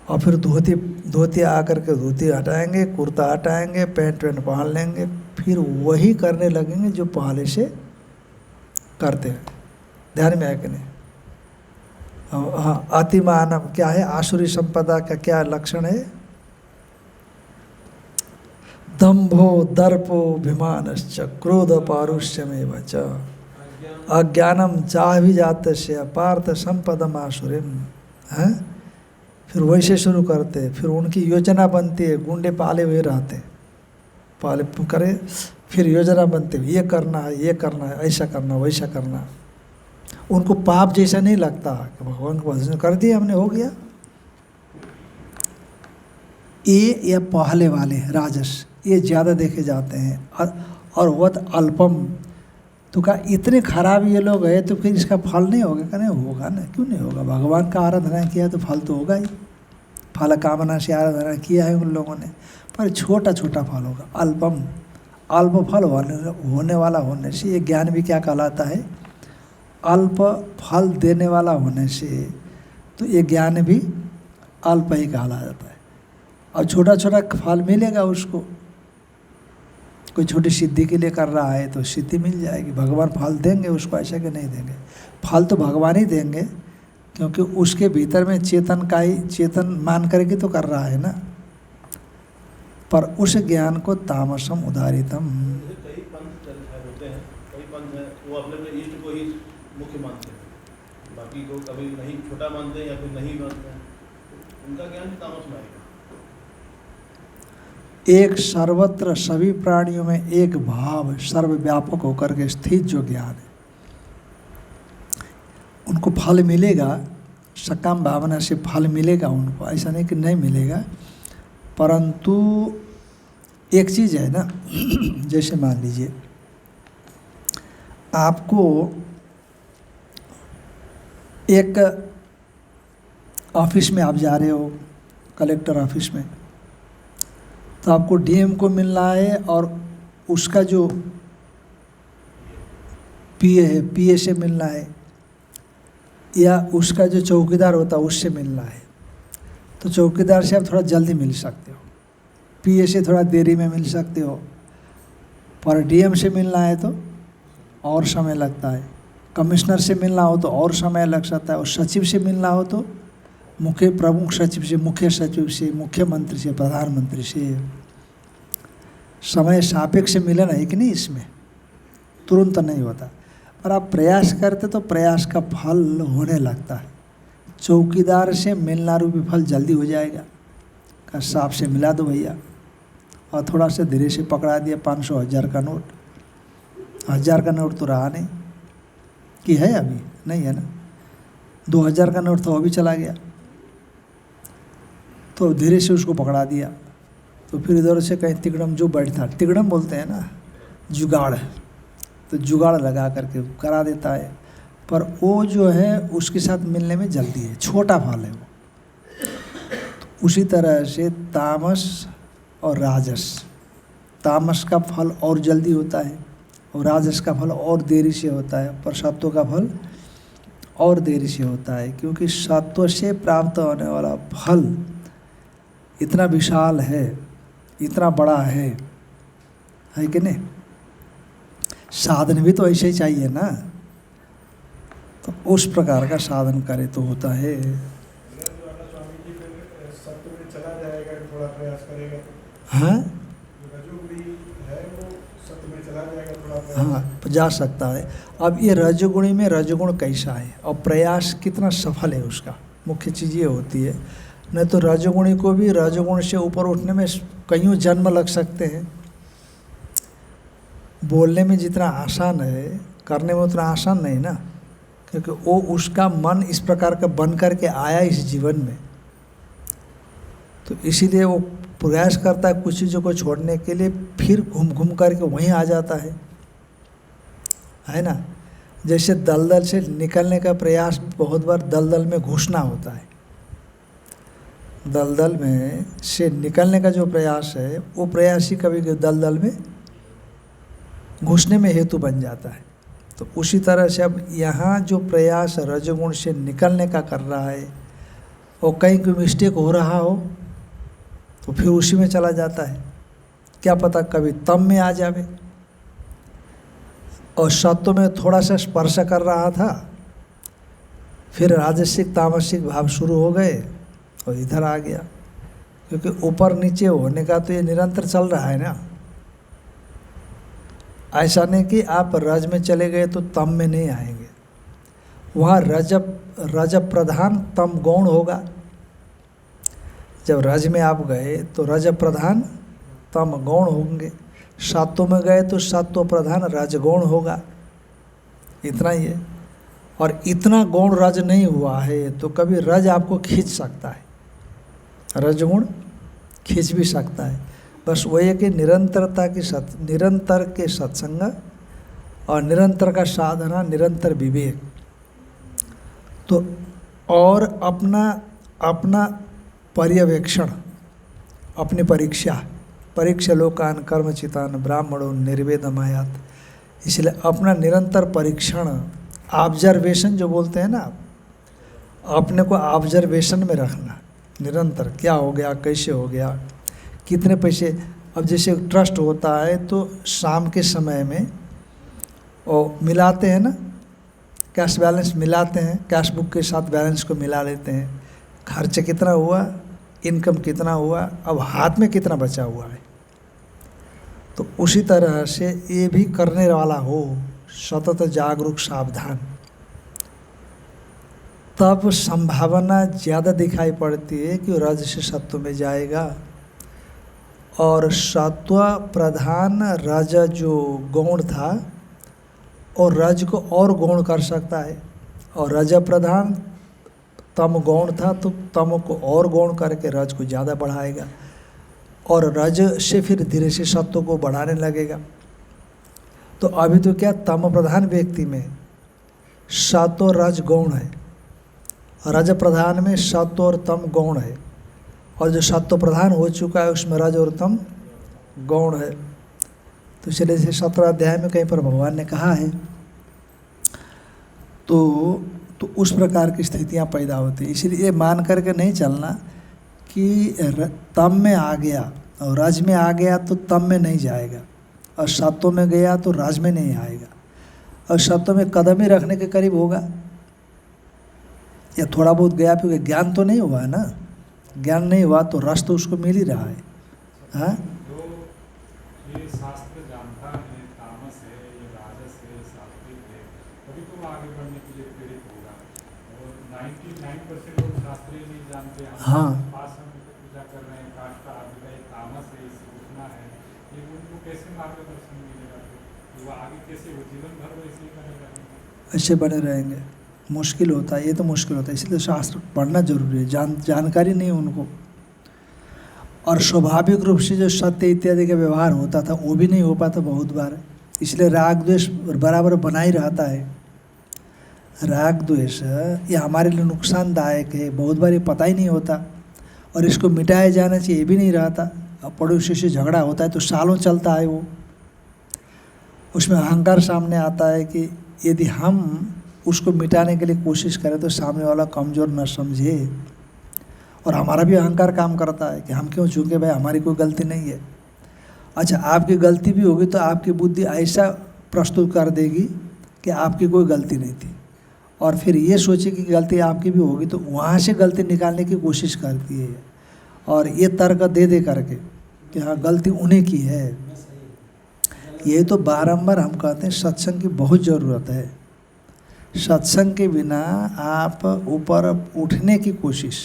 [SPEAKER 1] और फिर धोती आकर के धोती हटाएंगे, कुर्ता हटाएंगे, पैंट वैंट पहन लेंगे, फिर वही करने लगेंगे जो पहले से करते हैं। ध्यान में है कि नहीं? हाँ, अतिमानव क्या है? आसुरी संपदा का क्या लक्षण है? दंभो दर्पोभिमानश्च क्रोध पारुष्यमेव च अज्ञानम चाभिजातस्य पार्थ संपदम आसुरीम। हैं? फिर वैसे शुरू करते, फिर उनकी योजना बनती है, गुंडे पाले हुए रहते, पाले करे, फिर योजना बनती है, ये करना है, ये करना है, ऐसा करना, वैसा करना। उनको पाप जैसा नहीं लगता कि भगवान को भजन कर दिया हमने, हो गया। ये या पहले वाले राजस, ये ज़्यादा देखे जाते हैं। और वत अल्पम, तो कहा इतने खराब ये लोग हैं, तो फिर इसका फल नहीं होगा? कहने होगा ना, क्यों नहीं होगा? भगवान का आराधना किया तो फल तो होगा ही। फल कामना से आराधना किया है उन लोगों ने, पर छोटा छोटा फल होगा। अल्पम, अल्प फल होने वाला होने से ये ज्ञान भी क्या कहलाता है? अल्प फल देने वाला होने से तो ये ज्ञान भी अल्प ही कहा जाता है। और छोटा छोटा फल मिलेगा उसको। कोई छोटी सिद्धि के लिए कर रहा है तो सिद्धि मिल जाएगी, भगवान फल देंगे उसको, ऐसा कि नहीं देंगे। फल तो भगवान ही देंगे, क्योंकि उसके भीतर में चेतन का ही, चेतन मान करके तो कर रहा है ना। पर उस ज्ञान को तामसम उदारितम।
[SPEAKER 2] कई पंथ होते हैं, कई पंथ हैं वो अपने इष्ट को ही मुख्य मानते हैं, बाकी को कभी नहीं छोटा मानते हैं या फिर नहीं मानते हैं, उनका ज्ञान तामस में आएगा।
[SPEAKER 1] एक सर्वत्र सभी प्राणियों में एक भाव सर्वव्यापक होकर के स्थित जो ज्ञान है, उनको फल मिलेगा, सकाम भावना से फल मिलेगा उनको, ऐसा नहीं कि नहीं मिलेगा। परंतु एक चीज़ है ना, जैसे मान लीजिए आपको एक ऑफिस में आप जा रहे हो, कलेक्टर ऑफिस में, तो आपको डीएम को मिलना है और उसका जो पीए है, पीए से मिलना है, या उसका जो चौकीदार होता है उससे मिलना है। तो चौकीदार से आप थोड़ा जल्दी मिल सकते हो, पीए से थोड़ा देरी में मिल सकते हो, पर डीएम से मिलना है तो और समय लगता है, कमिश्नर से मिलना हो तो और समय लग सकता है, और सचिव से मिलना हो तो मुख्य प्रमुख सचिव से, मुख्य सचिव से, मुख्यमंत्री से, प्रधानमंत्री से, समय सापेक्ष मिलन है कि नहीं, इसमें तुरंत नहीं होता। पर आप प्रयास करते तो प्रयास का फल होने लगता है। चौकीदार से मिलना रूपी फल जल्दी हो जाएगा, का साहब से मिला दो भैया, और थोड़ा सा धीरे से पकड़ा दिया 500 1000 का नोट, 1000 का नोट तो रहा नहीं कि है, अभी नहीं है ना, 2000 का नोट तो अभी चला गया, तो धीरे से उसको पकड़ा दिया। तो फिर इधर से कहीं तिगड़म जो बैठता, तिगड़म बोलते हैं ना, जुगाड़, तो जुगाड़ लगा करके करा देता है। पर वो जो है उसके साथ मिलने में जल्दी है, छोटा फल है वो। तो उसी तरह से तामस और राजस, तामस का फल और जल्दी होता है और राजस का फल और देरी से होता है, पर सत्व का फल और देरी से होता है, क्योंकि सत्व से प्राप्त होने वाला फल इतना विशाल है, इतना बड़ा है कि नहीं। साधन भी तो ऐसे ही चाहिए ना, तो उस प्रकार का साधन करे तो होता है। हाँ हाँ, जा सकता है। अब ये रजोगुणी में रजोगुण कैसा है और प्रयास कितना सफल है, उसका मुख्य चीज़ ये होती है। नहीं तो रजोगुणी को भी रजोगुण से ऊपर उठने में कईयों जन्म लग सकते हैं। बोलने में जितना आसान है, करने में उतना आसान नहीं ना, क्योंकि वो उसका मन इस प्रकार का बन करके आया इस जीवन में, तो इसीलिए वो प्रयास करता है कुछ चीज़ों को छोड़ने के लिए, फिर घूम घूम करके वहीं आ जाता है ना। जैसे दलदल से निकलने का प्रयास बहुत बार दलदल में घुसना होता है। दलदल में से निकलने का जो प्रयास है, वो प्रयास ही कभी दलदल में घुसने में हेतु बन जाता है। तो उसी तरह से अब यहाँ जो प्रयास रजोगुण से निकलने का कर रहा है, और कहीं कोई मिस्टेक हो रहा हो तो फिर उसी में चला जाता है। क्या पता कभी तम में आ जावे, और सत्व में थोड़ा सा स्पर्श कर रहा था, फिर राजसिक तामसिक भाव शुरू हो गए और इधर आ गया, क्योंकि ऊपर नीचे होने का तो ये निरंतर चल रहा है ना। ऐसा नहीं कि आप रज में चले गए तो तम में नहीं आएंगे, वहाँ रजब प्रधान तम गौण होगा। जब रज में आप गए तो रजब प्रधान तम गौण होंगे, सत्व में गए तो सत्व प्रधान रजगौण होगा, इतना ही है। और इतना गौण रज नहीं हुआ है तो कभी रज आपको खींच सकता है, रजगुण खींच भी सकता है। बस वही है कि निरंतर के सत्संग और निरंतर का साधना, निरंतर विवेक, तो और अपना पर्यवेक्षण, अपनी परीक्षा लोकान कर्मचितान ब्राह्मणों निर्वेदमायात। इसलिए अपना निरंतर परीक्षण, ऑब्जर्वेशन जो बोलते हैं ना, अपने को ऑब्जर्वेशन में रखना निरंतर, क्या हो गया, कैसे हो गया, कितने पैसे। अब जैसे ट्रस्ट होता है तो शाम के समय में वो मिलाते हैं ना, कैश बैलेंस मिलाते हैं, कैश बुक के साथ बैलेंस को मिला लेते हैं, खर्च कितना हुआ, इनकम कितना हुआ, अब हाथ में कितना बचा हुआ है। तो उसी तरह से ये भी करने वाला हो, सतत जागरूक सावधान, तब संभावना ज़्यादा दिखाई पड़ती है कि रज से सत्व में जाएगा। और सत्व प्रधान रज जो गौण था और रज को और गौण कर सकता है, और रज प्रधान तम गौण था तो तम को और गौण करके रज को ज़्यादा बढ़ाएगा, और रज से फिर धीरे से सत्व को बढ़ाने लगेगा। तो अभी तो क्या तम प्रधान व्यक्ति में सत्व और रज गौण है, रज प्रधान में सत्व और तम गौण है, और जो सत्व प्रधान हो चुका है उसमें रज और तम गौण है। तो चलिए जैसे 17 अध्याय में कहीं पर भगवान ने कहा है तो उस प्रकार की स्थितियां पैदा होती हैं। इसलिए ये मान करके नहीं चलना कि तम में आ गया और रज में आ गया तो तम में नहीं जाएगा, और सत्व में गया तो रज में नहीं आएगा, और सत्व में कदम ही रखने के करीब होगा, या थोड़ा बहुत गया क्योंकि ज्ञान तो नहीं हुआ है ना, ज्ञान नहीं हुआ तो रस तो उसको मिल ही रहा है। हाँ,
[SPEAKER 3] जो ये शास्त्र जानता है तामस है या राजस है सात्विक है, तभी तो वो आगे बढ़ने के लिए प्रेरित होगा। और 99% लोग शास्त्र ही नहीं जानते हैं।
[SPEAKER 1] हाँ।
[SPEAKER 3] पास हम पूजा कर रहे हैं, काष्ठा आदि का तामस है, इससे उठना है, ये उनको कैसे मार्गदर्शन मिलेगा? तो वो आगे कैसे, वो जीवन भर वो इसी बने रहेंगे,
[SPEAKER 1] ऐसे बने रहेंगे। मुश्किल होता है, ये तो मुश्किल होता है, इसलिए शास्त्र पढ़ना जरूरी है। जानकारी नहीं उनको, और स्वाभाविक रूप से जो सत्य इत्यादि का व्यवहार होता था वो भी नहीं हो पाता बहुत बार, इसलिए राग द्वेष बराबर बना ही रहता है। राग द्वेष ये हमारे लिए नुकसानदायक है, बहुत बार ये पता ही नहीं होता, और इसको मिटाया जाना चाहिए ये भी नहीं रहता। अब पड़ोसी से झगड़ा होता है तो सालों चलता है वो, उसमें अहंकार सामने आता है कि यदि हम उसको मिटाने के लिए कोशिश करें तो सामने वाला कमज़ोर न समझे, और हमारा भी अहंकार काम करता है कि हम क्यों चूके, भाई हमारी कोई गलती नहीं है। अच्छा, आपकी गलती भी होगी तो आपकी बुद्धि ऐसा प्रस्तुत कर देगी कि आपकी कोई गलती नहीं थी, और फिर ये सोचे कि गलती आपकी भी होगी तो वहाँ से गलती निकालने की कोशिश करती है, और ये तर्क दे करके कि हाँ गलती उन्हीं की है। ये तो बारंबार हम कहते हैं सत्संग की बहुत ज़रूरत है। सत्संग के बिना आप ऊपर उठने की कोशिश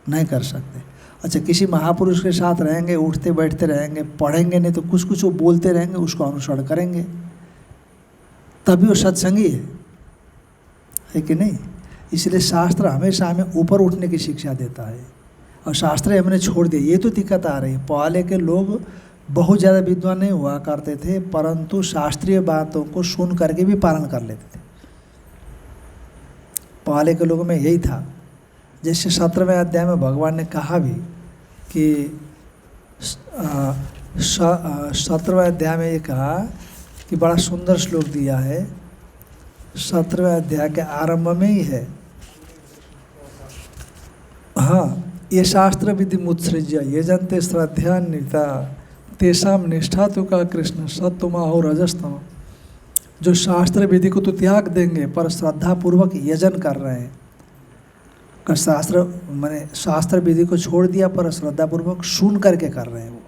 [SPEAKER 1] नहीं कर सकते। अच्छा, किसी महापुरुष के साथ रहेंगे, उठते बैठते रहेंगे, पढ़ेंगे नहीं तो कुछ वो बोलते रहेंगे, उसको अनुसरण करेंगे, तभी वो सत्संगी है कि नहीं? इसलिए शास्त्र हमेशा हमें ऊपर उठने की शिक्षा देता है, और शास्त्र हमने छोड़ दिया। ये तो दिक्कत आ रही है। पहले के लोग बहुत ज़्यादा विद्वान नहीं हुआ करते थे, परंतु शास्त्रीय बातों को सुन करके भी पालन कर लेते थे। पहले के लोगों में यही था। जैसे 17वें अध्याय में भगवान ने कहा भी कि 17वें अध्याय में ये कहा कि बड़ा सुंदर श्लोक दिया है, 17वें अध्याय के आरंभ में ही है। हाँ, ये शास्त्र विधि मुत्सृज्य ये जनते श्रद्धान्विता तेषाम निष्ठा तो का कृष्ण सत्वमाहो रजस्तम। जो शास्त्र विधि को तो त्याग देंगे पर श्रद्धा पूर्वक यजन कर रहे हैं, का शास्त्र मैंने शास्त्र विधि को छोड़ दिया पर श्रद्धा पूर्वक सुन करके कर रहे हैं। वो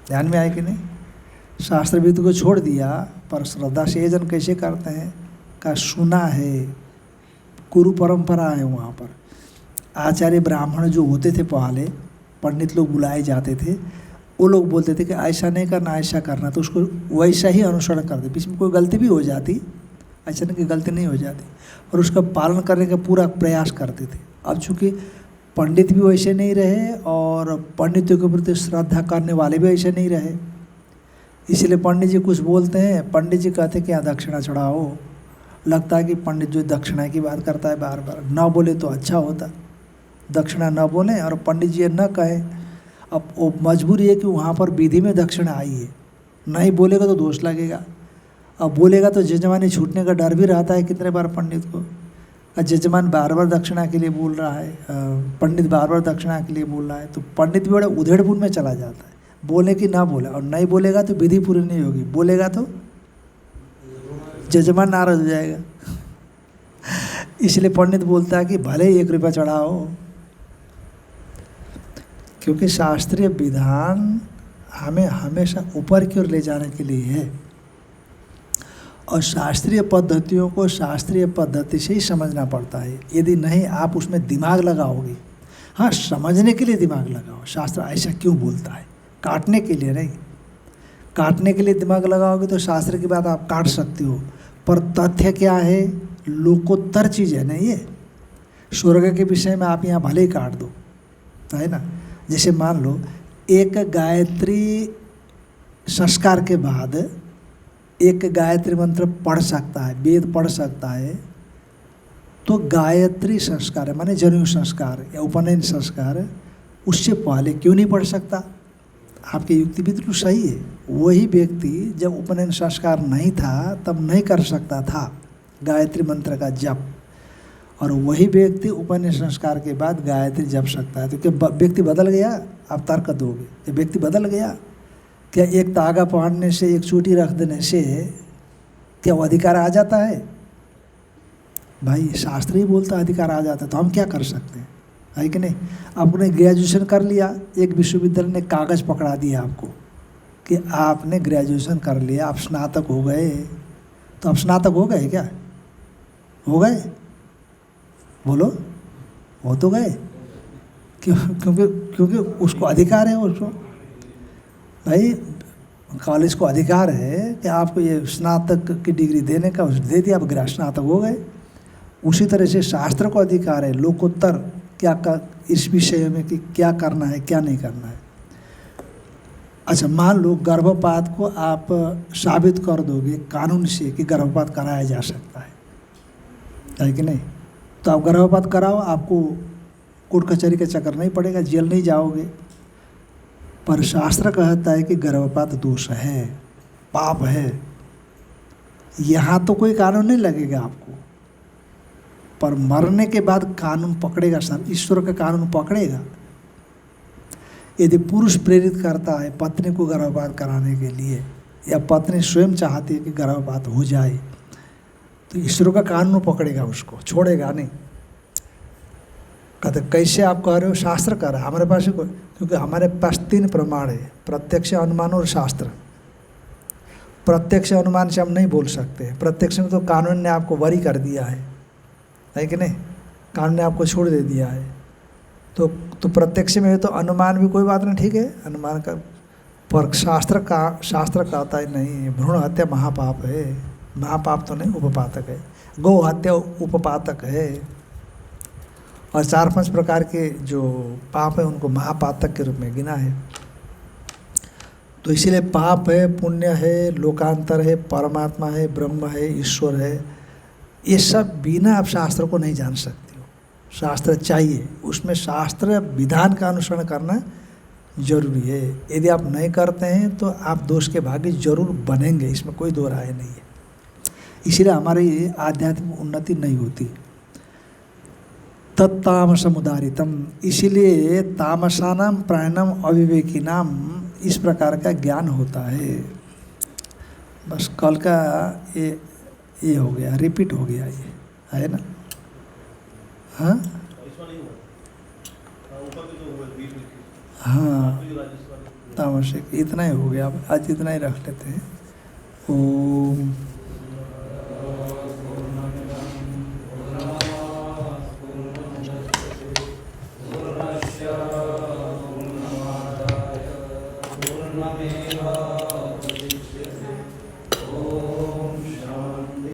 [SPEAKER 1] ध्यान में आए कि नहीं? शास्त्र विधि को छोड़ दिया पर श्रद्धा से यजन कैसे करते हैं? का सुना है, गुरु परंपरा है। वहाँ पर आचार्य ब्राह्मण जो होते थे पहले, पंडित लोग बुलाए जाते थे, वो लोग बोलते थे कि ऐसा नहीं करना ऐसा करना, तो उसको वैसा ही अनुसरण करते। बीच में कोई गलती भी हो जाती, ऐसा नहीं कि गलती नहीं हो जाती, और उसका पालन करने का पूरा प्रयास करते थे। अब चूँकि पंडित भी वैसे नहीं रहे और पंडितों के प्रति श्रद्धा करने वाले भी ऐसे नहीं रहे, इसलिए पंडित जी कुछ बोलते हैं, पंडित जी कहते हैं कि यहाँ दक्षिणा चढ़ाओ। लगता है कि पंडित जो दक्षिणा की बात करता है बार बार, ना बोले तो अच्छा होता, दक्षिणा न बोलें और पंडित जी न कहें। अब वो मजबूरी है कि वहाँ पर विधि में दक्षिणा आई है, नहीं बोलेगा तो दोष लगेगा, अब बोलेगा तो जजमानी छूटने का डर भी रहता है। कितने बार पंडित को जजमान बार बार दक्षिणा के लिए बोल रहा है, पंडित बार बार दक्षिणा के लिए बोल रहा है, तो पंडित भी बड़ा उधेड़पुर में चला जाता है, बोले कि ना बोले, और नहीं बोलेगा तो विधि पूरी नहीं होगी, बोलेगा तो जजमान नाराज हो जाएगा। इसलिए पंडित बोलता है कि भले ही 1 रुपया चढ़ाओ, क्योंकि शास्त्रीय विधान हमें हमेशा ऊपर की ओर ले जाने के लिए है, और शास्त्रीय पद्धतियों को शास्त्रीय पद्धति से ही समझना पड़ता है। यदि नहीं आप उसमें दिमाग लगाओगे, हाँ समझने के लिए दिमाग लगाओ, शास्त्र ऐसा क्यों बोलता है, काटने के लिए नहीं। काटने के लिए दिमाग लगाओगे तो शास्त्र की बात आप काट सकते हो, पर तथ्य क्या है, लोकोत्तर चीज़ है ना ये। स्वर्ग के विषय में आप यहाँ भले ही काट दो, है ना। जैसे मान लो एक गायत्री संस्कार के बाद एक गायत्री मंत्र पढ़ सकता है, वेद पढ़ सकता है, तो गायत्री संस्कार है माने जनेऊ संस्कार या उपनयन संस्कार, उससे पहले क्यों नहीं पढ़ सकता। आपकी युक्ति भी तो सही है। वही व्यक्ति जब उपनयन संस्कार नहीं था तब नहीं कर सकता था गायत्री मंत्र का जप, और वही व्यक्ति उपनयन संस्कार के बाद गायत्री जप सकता है। तो क्या व्यक्ति बदल गया? आप तर्क दोगे कि व्यक्ति बदल गया? क्या एक तागा पहनने से, एक चोटी रख देने से क्या वो अधिकार आ जाता है? भाई शास्त्र ही बोलता अधिकार आ जाता है, तो हम क्या कर सकते हैं, है कि नहीं। आपने ग्रेजुएशन कर लिया, एक विश्वविद्यालय ने कागज़ पकड़ा दिया आपको कि आपने ग्रेजुएशन कर लिया, आप स्नातक हो गए, तो आप स्नातक हो गए क्या? हो गए? बोलो, हो तो गए। क्योंकि उसको अधिकार है, उसको भाई कॉलेज को अधिकार है कि आपको ये स्नातक की डिग्री देने का, उस दे दिया, आप स्नातक हो गए। उसी तरह से शास्त्र को अधिकार है लोकोत्तर क्या कर इस विषय में कि क्या करना है क्या नहीं करना है। अच्छा मान लो गर्भपात को आप साबित कर दोगे कानून से कि गर्भपात कराया जा सकता है कि नहीं, तो आप गर्भपात कराओ, आपको कोर्ट कचहरी का चक्कर नहीं पड़ेगा, जेल नहीं जाओगे। पर शास्त्र कहता है कि गर्भपात दोष है, पाप है। यहाँ तो कोई कानून नहीं लगेगा आपको, पर मरने के बाद कानून पकड़ेगा सर, ईश्वर का कानून पकड़ेगा। यदि पुरुष प्रेरित करता है पत्नी को गर्भपात कराने के लिए, या पत्नी स्वयं चाहती है कि गर्भपात हो जाए, तो ईश्वर का कानून पकड़ेगा, उसको छोड़ेगा नहीं। कहते कैसे आप कह रहे हो? शास्त्र कह रहा है हमारे पास, क्योंकि हमारे पास 3 प्रमाण है, प्रत्यक्ष, अनुमान और शास्त्र। प्रत्यक्ष अनुमान से हम नहीं बोल सकते, प्रत्यक्ष में तो कानून ने आपको बरी कर दिया है कि नहीं, कानून ने आपको छोड़ दे दिया है। तो प्रत्यक्ष में है तो अनुमान भी कोई बात नहीं, ठीक है अनुमान का, पर शास्त्र कहता है नहीं, भ्रूण हत्या महापाप है। महापाप तो नहीं, उपपातक है। गौ हत्या उपपातक है, और 4-5 प्रकार के जो पाप है उनको महापातक के रूप में गिना है। तो इसीलिए पाप है, पुण्य है, लोकांतर है, परमात्मा है, ब्रह्म है, ईश्वर है, ये सब बिना आप शास्त्र को नहीं जान सकते हो। शास्त्र चाहिए, उसमें शास्त्र विधान का अनुसरण करना जरूरी है। यदि आप नहीं करते हैं तो आप दोष के भागी जरूर बनेंगे, इसमें कोई दो राय नहीं है। इसीलिए हमारी आध्यात्मिक उन्नति नहीं होती। तत्तामसमुदारितम, इसीलिए तामसानाम प्राणम अविवेकीनाम, इस प्रकार का ज्ञान होता है। बस कल का ये हो गया, रिपीट हो गया, ये है ना। हाँ हाँ तामसिक इतना ही हो गया, अब आज इतना ही रख लेते हैं। ओम